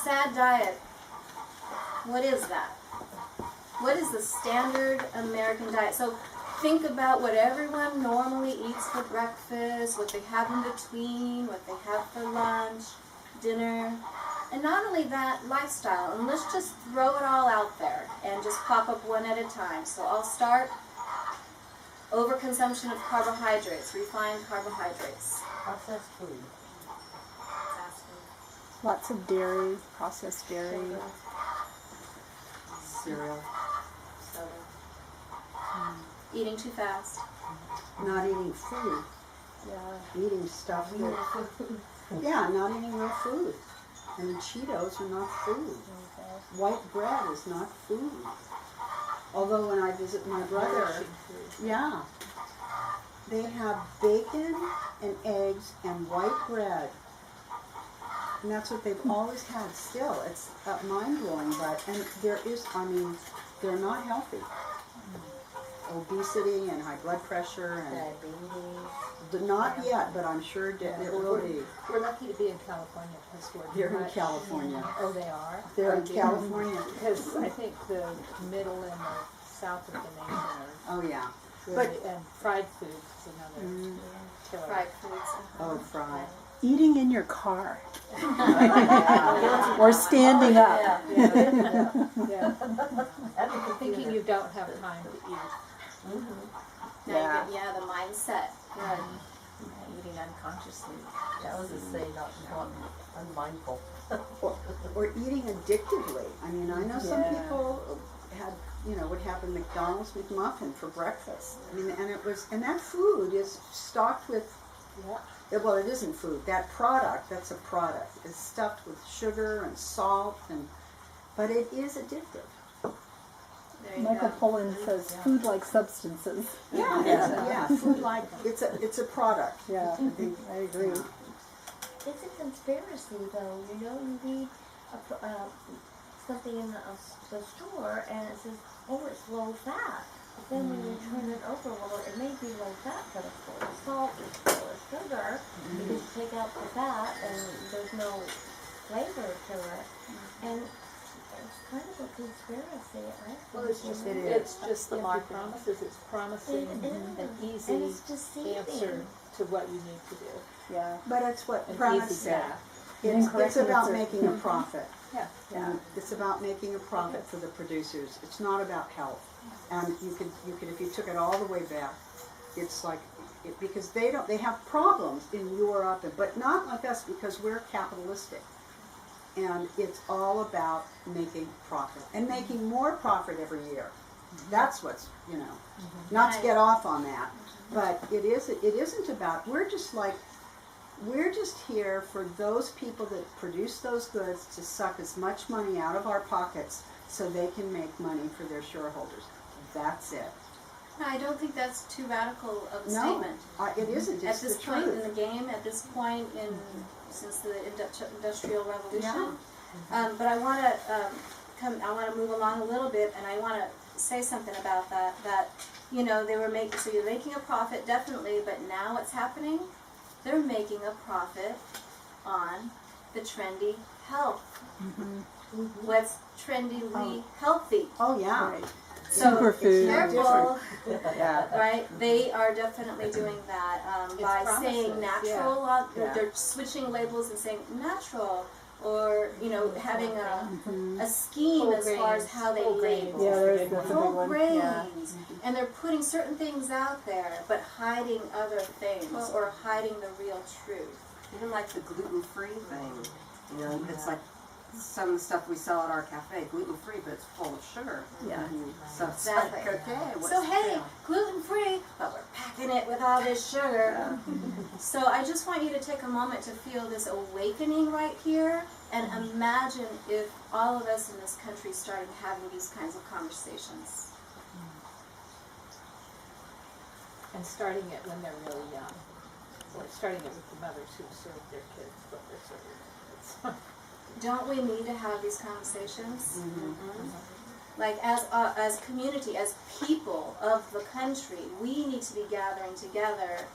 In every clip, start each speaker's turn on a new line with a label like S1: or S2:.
S1: S.A.D diet. What is that? What is the standard American diet? So think about what everyone normally eats for breakfast, what they have in between, what they have for lunch, dinner, and not only that, lifestyle. And let's just throw it all out there and just pop up one at a time. So I'll start. Overconsumption of carbohydrates, refined carbohydrates.
S2: Processed food.
S1: Fast food.
S3: Lots of dairy, processed dairy.
S2: Cereal.
S1: Soda. Eating too fast.
S4: Not eating food.
S3: Yeah.
S4: Eating stuff that... Yeah, not eating real food. And Cheetos are not food. White bread is not food. Although when I visit my brother, yeah, they have bacon and eggs and white bread. And that's what they've always had still. It's mind-blowing, but, and there is, I mean, they're not healthy. Obesity and high blood pressure and...
S2: Diabetes.
S4: Not yet, but I'm sure it will be.
S5: We're lucky to be in California because we're
S4: They're in California.
S5: Oh, they are?
S4: They're in California.
S5: Because I think the middle and the south of the nation are
S4: Oh, yeah.
S5: really, and fried food is another killer.
S1: Fried foods.
S4: Oh, fried.
S3: Eating in your car. Or standing up.
S5: Yeah. Thinking you don't have time to eat.
S1: Now you get, the mindset. Good.
S2: Eating unconsciously. That was to say not unmindful.
S4: Or eating addictively. I mean, I know some people had, would have a McDonald's McMuffin for breakfast. I mean, and that food is stocked with, well, it isn't food. That product, that's a product, is stuffed with sugar and salt, but it is addictive.
S3: Michael Pollan says food-like substances.
S4: Yeah, food like, it's a product.
S3: Yeah, I agree.
S2: It's a conspiracy, though. You read something in the store, and it says, oh, it's low fat. But then when you turn it over, well, it may be low fat, but it's full of salt, it's full of sugar, because you take out the fat, and there's no flavor to it. And it's kind of a conspiracy, I think.
S5: Well, it's just the marketing promises. It's promising an easy answer to what you need to do.
S3: Yeah.
S4: But it's what
S5: An
S4: Prema
S5: easy
S4: said.
S5: path.
S4: It's about making a profit.
S5: Yeah.
S4: And it's about making a profit for the producers. It's not about health. And you could, if you took it all the way back, it's like, because they have problems in Europe, but not like us because we're capitalistic. And it's all about making profit and making more profit every year. That's what's, not to get off on that, but it isn't about, we're just here for those people that produce those goods to suck as much money out of our pockets so they can make money for their shareholders. That's it.
S1: No, I don't think that's too radical of a
S4: No,
S1: statement.
S4: It isn't. It's
S1: At this
S4: the
S1: point
S4: truth.
S1: in the game, at this point since the Industrial Revolution. But I want to move along a little bit, and I want to say something about that. That they were making. So you're making a profit, definitely. But now what's happening? They're making a profit on the trendy health. What's trendily healthy?
S4: Oh yeah.
S3: Right.
S1: So
S3: Superfood.
S1: careful,
S3: Yeah.
S1: right? They are definitely doing that by saying
S5: promises,
S1: natural. They're switching labels and saying natural, or having a scheme as far as how they label.
S3: Yeah, that's a big
S1: Whole
S3: one.
S1: grains,
S3: Yeah.
S1: and they're putting certain things out there, but hiding other things or hiding the real truth.
S6: Even like the gluten-free thing, it's like some of the stuff we sell at our cafe, gluten-free, but it's full of sugar.
S3: Yeah.
S6: So it's
S1: Exactly.
S6: like, okay, what's
S1: So
S6: the
S1: hey,
S6: deal?
S1: gluten-free, but we're packing it with all this sugar. So I just want you to take a moment to feel this awakening right here, and imagine if all of us in this country started having these kinds of conversations.
S5: And starting it when they're really young. Or starting it with the mothers who serve their kids what they're serving their kids.
S1: Don't we need to have these conversations? Like as community, as people of the country, we need to be gathering together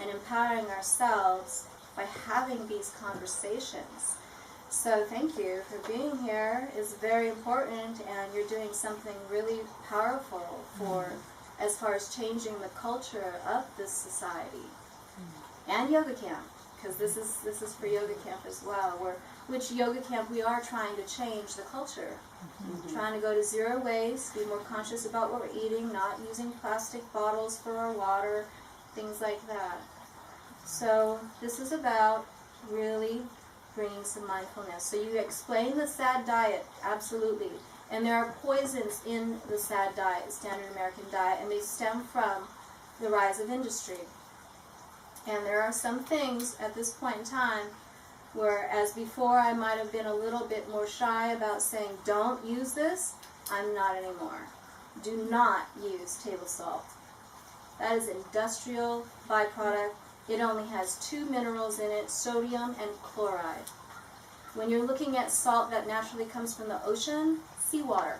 S1: and empowering ourselves by having these conversations. So thank you for being here. It's very important, and you're doing something really powerful for as far as changing the culture of this society and yoga camp, because this is for yoga camp as well. Which yoga camp we are trying to change the culture, trying to go to zero waste, be more conscious about what we're eating, not using plastic bottles for our water, things like that. So this is about really bringing some mindfulness. So you explain the S.A.D diet, absolutely. And there are poisons in the S.A.D diet, Standard American Diet, and they stem from the rise of industry. And there are some things at this point in time where, as before, I might have been a little bit more shy about saying, don't use this. I'm not anymore. Do not use table salt. That is an industrial byproduct. It only has 2 minerals in it, sodium and chloride. When you're looking at salt that naturally comes from the ocean, seawater.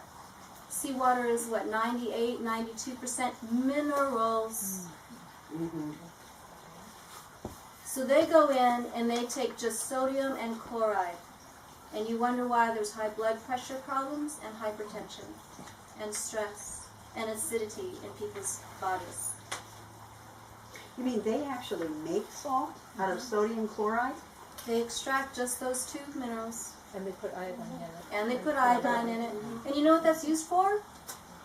S1: Seawater is what, 98, 92% minerals. So they go in and they take just sodium and chloride. And you wonder why there's high blood pressure problems and hypertension and stress and acidity in people's bodies.
S4: You mean they actually make salt out of sodium chloride?
S1: They extract just those 2 minerals.
S5: And they put iodine in it.
S1: And they put iodine in it. And you know what that's used for?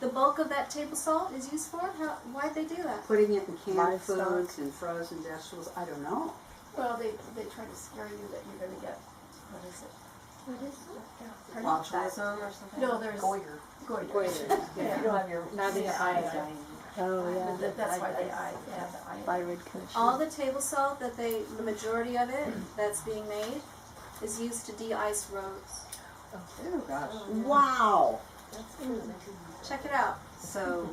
S1: The bulk of that table salt is used for? Why'd they do that?
S4: Putting it in canned
S3: Livestock.
S4: foods and frozen vegetables? I don't know.
S7: Well, they try to scare you that you're going to get, what is it?
S2: What is it?
S6: Botulism or something?
S7: No, there's
S6: Goiter.
S7: goiter.
S6: Yeah, you don't have your
S5: Not the iodine.
S3: Oh, yeah.
S7: That's why they have the iodine.
S3: Thyroid condition.
S1: All the table salt that the majority of it that's being made is used to de-ice roads.
S6: Oh gosh.
S4: Wow.
S1: Check it out.
S6: So,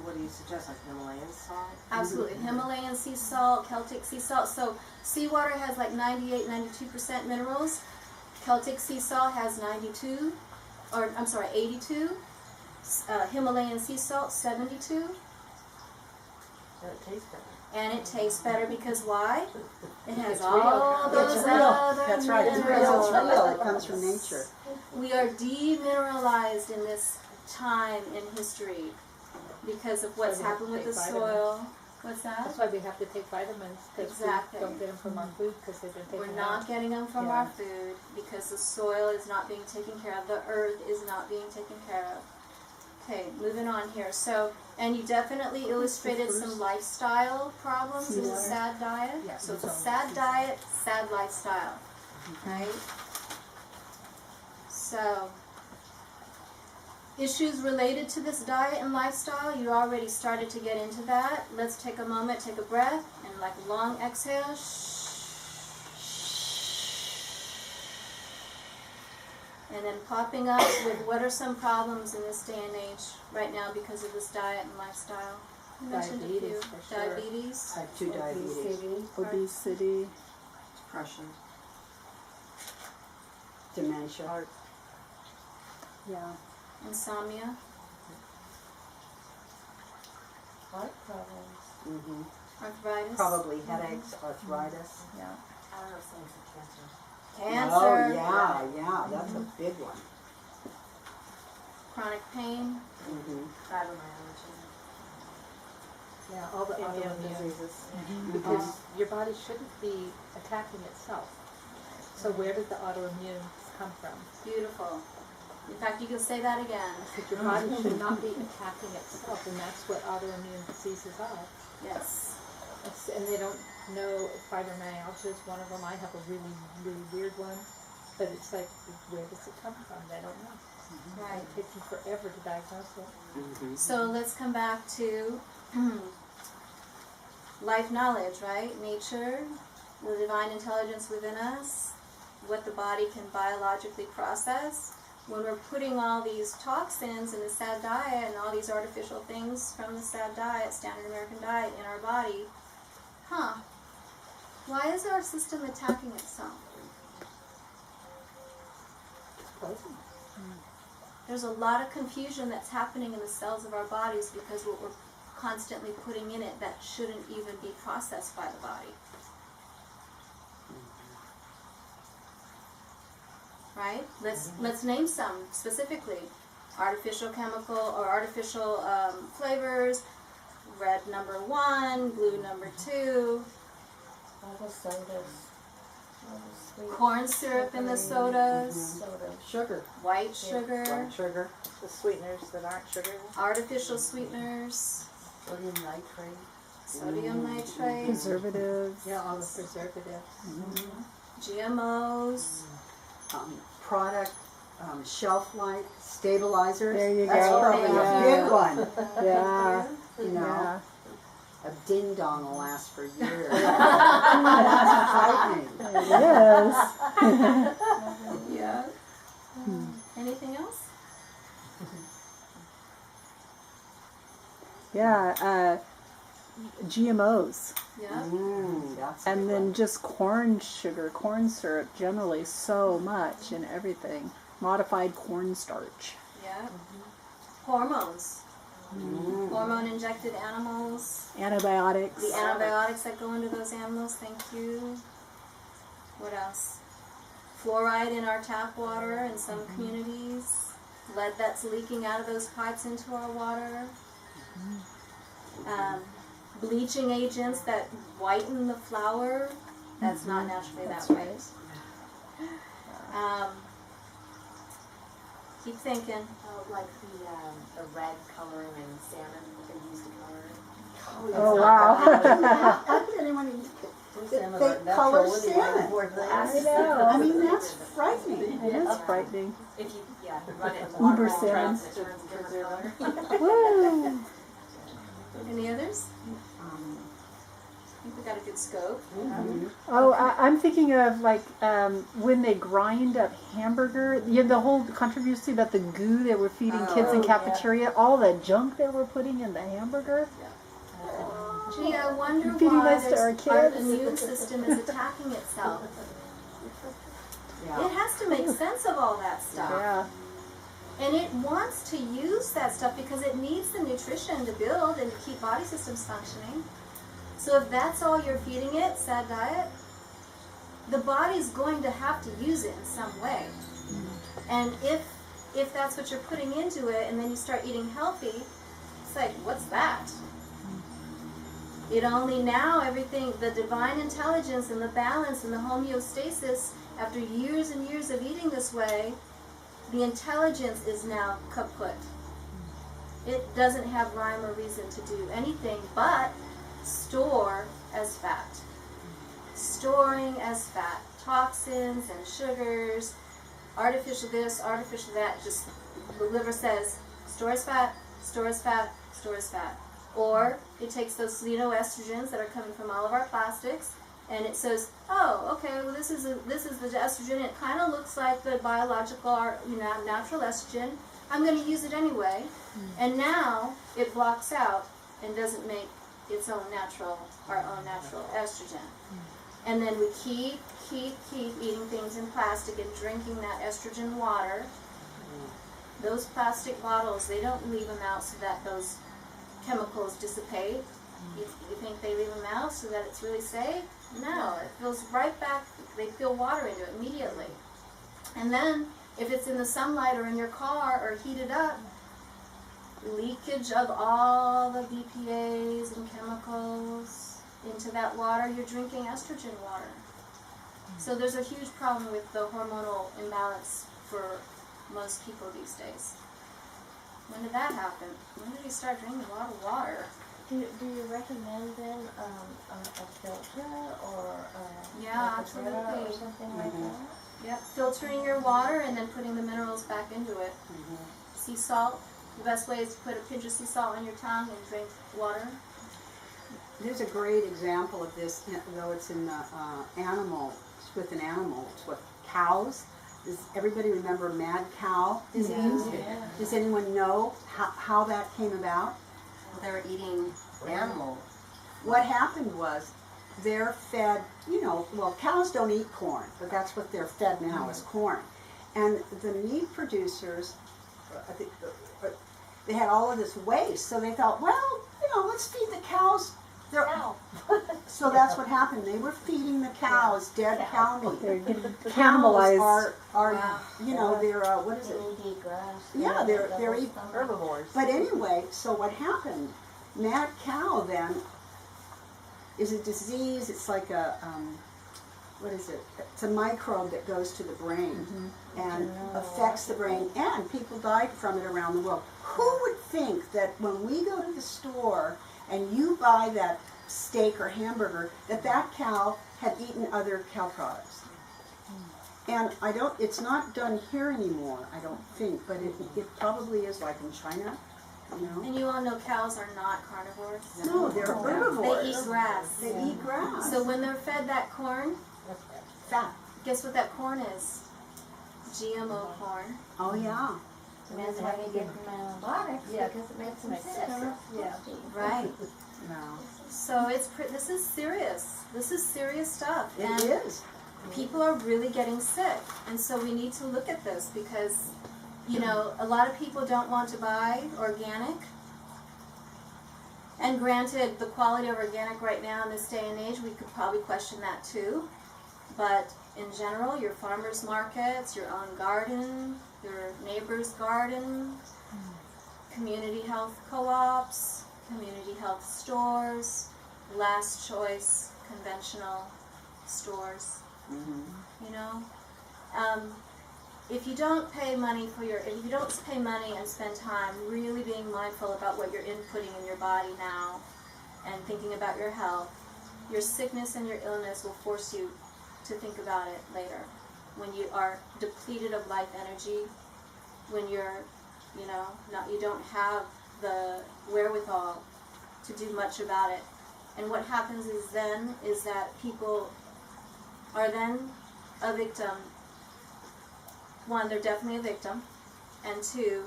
S6: what do you suggest, like Himalayan salt?
S1: Absolutely. Himalayan sea salt, Celtic sea salt. So seawater has like 98, 92% minerals. Celtic sea salt has 82, or I'm sorry, 82. Himalayan sea salt, 72.
S6: And it tastes better.
S1: And it tastes better because why? It has
S5: It's
S1: all
S5: real.
S1: those
S4: It's real.
S1: other
S4: That's right. It's real.
S1: minerals.
S4: It's real. It comes from nature.
S1: We are demineralized in this time in history because of what's
S5: So we have
S1: happened
S5: to
S1: with the
S5: take
S1: soil. What's that?
S5: That's why we have to take vitamins, because
S1: Exactly.
S5: we don't get them from our food because they've been taken
S1: We're
S5: out.
S1: not getting them from
S5: Yeah.
S1: our food because the soil is not being taken care of. The earth is not being taken care of. Okay, moving on here. So, and you definitely illustrated some lifestyle problems in the S.A.D diet.
S5: Yeah,
S1: So it's a
S5: so-
S1: S.A.D diet, S.A.D lifestyle, right? So, issues related to this diet and lifestyle, you already started to get into that. Let's take a moment, take a breath, and like a long exhale. And then popping up with what are some problems in this day and age right now because of this diet and lifestyle. You mentioned a few.
S5: Diabetes, for sure.
S1: Diabetes.
S4: Type 2 diabetes.
S3: Obesity.
S6: Depression.
S4: Dementia.
S3: Yeah.
S1: Insomnia.
S2: Heart problems.
S4: Mm-hmm.
S1: Arthritis.
S4: Probably headaches, arthritis.
S3: Yeah.
S6: I don't know, things like cancer.
S1: Cancer.
S4: Oh, yeah. That's a big one.
S1: Chronic pain.
S4: Mm-hmm.
S6: Fibromyalgia.
S5: Yeah, all the autoimmune diseases. Because your body shouldn't be attacking itself. So where did the autoimmune come from?
S1: Beautiful. In fact, you can say that again.
S5: Because your body should not be attacking itself, and that's what autoimmune diseases are.
S1: Yes.
S5: And they don't know fibromyalgia is one of them. I have a really, really weird one. But it's like, where does it come from? They don't know.
S1: Right.
S5: It takes them forever to diagnose it.
S4: Mm-hmm.
S1: So let's come back to life knowledge, right? Nature, the divine intelligence within us, what the body can biologically process. When we're putting all these toxins in the S.A.D diet and all these artificial things from the S.A.D diet, Standard American Diet, in our body, why is our system attacking itself?
S5: It's poison.
S1: There's a lot of confusion that's happening in the cells of our bodies because what we're constantly putting in it that shouldn't even be processed by the body. right? Let's name some specifically. Artificial chemical or artificial flavors, red number 1, blue number 2,
S2: All the sodas. All the sweet
S1: corn syrup in the sodas,
S2: sodas.
S5: Sugar,
S1: white sugar,
S5: white sugar, the sweeteners that aren't sugar.
S1: artificial sweeteners,
S2: Sodium nitrate.
S1: sodium nitrate,
S3: Preservatives.
S5: Yeah, all the preservatives.
S1: GMOs.
S4: Product shelf life stabilizers.
S3: There you
S4: That's
S3: go.
S4: probably
S3: Yeah.
S4: a big one.
S3: Yeah.
S4: You know,
S3: Yeah.
S4: a ding dong will last for years. That's frightening.
S3: It is.
S1: Yeah. Anything else?
S3: Yeah. GMOs.
S1: Yeah.
S4: That's a
S3: And
S4: good
S3: then
S4: one.
S3: just corn sugar, corn syrup, generally so much in everything. Modified cornstarch.
S1: Yeah. Hormones. Hormone injected animals.
S3: Antibiotics.
S1: The antibiotics that go into those animals, thank you. What else? Fluoride in our tap water in some communities. Lead that's leaking out of those pipes into our water. Bleaching agents that whiten the flour. That's not naturally that way. Keep thinking.
S8: Like the red coloring in salmon they used to color.
S3: Oh, wow.
S4: How could anyone they color salmon?
S3: I know.
S4: I mean, that's frightening.
S3: It is frightening.
S8: If you run it in
S3: Uber
S8: water,
S3: salmon.
S8: it turns a different color.
S3: Woo.
S1: Any others? I think we got a good scope.
S3: Oh, I'm thinking of like when they grind up hamburger. The whole controversy about the goo they were feeding kids in cafeteria. All the junk they were putting in the hamburger.
S1: Gee, I wonder
S3: Feeding
S1: why
S3: this to our
S1: our
S3: kids.
S1: immune system is attacking itself.
S4: Yeah.
S1: It has to make sense of all that stuff.
S3: Yeah.
S1: And it wants to use that stuff because it needs the nutrition to build and to keep body systems functioning. So if that's all you're feeding it, S.A.D diet, the body's going to have to use it in some way. And if that's what you're putting into it and then you start eating healthy, it's like, what's that? It only now, everything, the divine intelligence and the balance and the homeostasis, after years and years of eating this way, the intelligence is now kaput. It doesn't have rhyme or reason to do anything but store as fat. Storing as fat. Toxins and sugars, artificial this, artificial that. Just the liver says, store as fat, store as fat, store as fat. Or it takes those xenoestrogens that are coming from all of our plastics, and it says, oh, okay, well this is the estrogen. It kind of looks like the biological, natural estrogen. I'm going to use it anyway. And now it blocks out and doesn't make our own natural estrogen. And then we keep eating things in plastic and drinking that estrogen water. Those plastic bottles, they don't leave them out so that those chemicals dissipate. You think they leave them out so that it's really safe? No, it goes right back. They fill water into it immediately. And then, if it's in the sunlight or in your car or heated up, leakage of all the BPAs and chemicals into that water, you're drinking estrogen water. So there's a huge problem with the hormonal imbalance for most people these days. When did that happen? When did we start drinking a lot of water?
S2: Do you recommend then a filter or
S1: Yeah,
S2: like a Prema
S1: absolutely.
S2: or something like that?
S1: Yep, filtering your water and then putting the minerals back into it. Sea salt. The best way is to put a pinch of sea salt on your tongue and drink water.
S4: There's a great example of this, though it's in the animal, it's with an animal, it's with cows. Does everybody remember mad cow disease?
S2: Yeah.
S4: Does anyone know how that came about?
S6: They were eating animal.
S4: What happened was they're fed, well, cows don't eat corn, but that's what they're fed now is corn. And the meat producers, they had all of this waste, so they thought, well, let's feed the cows They're-
S2: Cow.
S4: So that's what happened. They were feeding the cows dead cow meat.
S3: They're getting
S4: Cows
S3: cannibalized.
S4: are
S1: Wow.
S4: you know, they're what is
S2: They
S4: it?
S2: eat grass.
S4: Yeah, they're eat
S5: Herbivores.
S4: But anyway, so what happened? Mad cow then is a disease. It's like a what is it? It's a microbe that goes to the brain and affects the brain, and people died from it around the world. Who would think that when we go to the store and you buy that steak or hamburger, that cow had eaten other cow products? And it's not done here anymore, I don't think, but it probably is, like in China, you know?
S1: And you all know cows are not carnivores.
S4: No, they're herbivores.
S1: They eat grass.
S4: They eat grass.
S1: So when they're fed that corn,
S4: Fat.
S1: guess what that corn is? GMO corn.
S4: Oh yeah.
S2: And that's why they give them antibiotics,
S5: Yeah.
S2: because it makes them
S5: Makes
S2: sick.
S5: sense. Yeah.
S1: Right.
S4: No.
S1: So this is serious. This is serious stuff.
S4: It
S1: and
S4: is.
S1: people are really getting sick. And so we need to look at this because, you know, a lot of people don't want to buy organic. And granted, the quality of organic right now in this day and age, we could probably question that too. But in general, your farmers markets, your own garden, your neighbor's garden, community health co-ops, community health stores, last choice conventional stores, you know. If you don't pay money if you don't pay money and spend time really being mindful about what you're inputting in your body now and thinking about your health, your sickness and your illness will force you to think about it later. When you are depleted of life energy, when you're, you know, you don't have the wherewithal to do much about it. And what happens is that people are then a victim. One, they're definitely a victim, and two,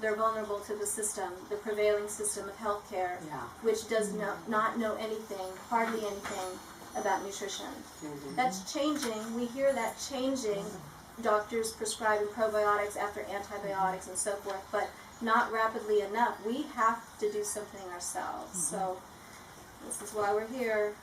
S1: they're vulnerable to the system, the prevailing system of healthcare, which does not know anything, hardly anything about nutrition. That's changing. We hear that changing. Doctors prescribing probiotics after antibiotics and so forth, but not rapidly enough. We have to do something ourselves. So this is why we're here.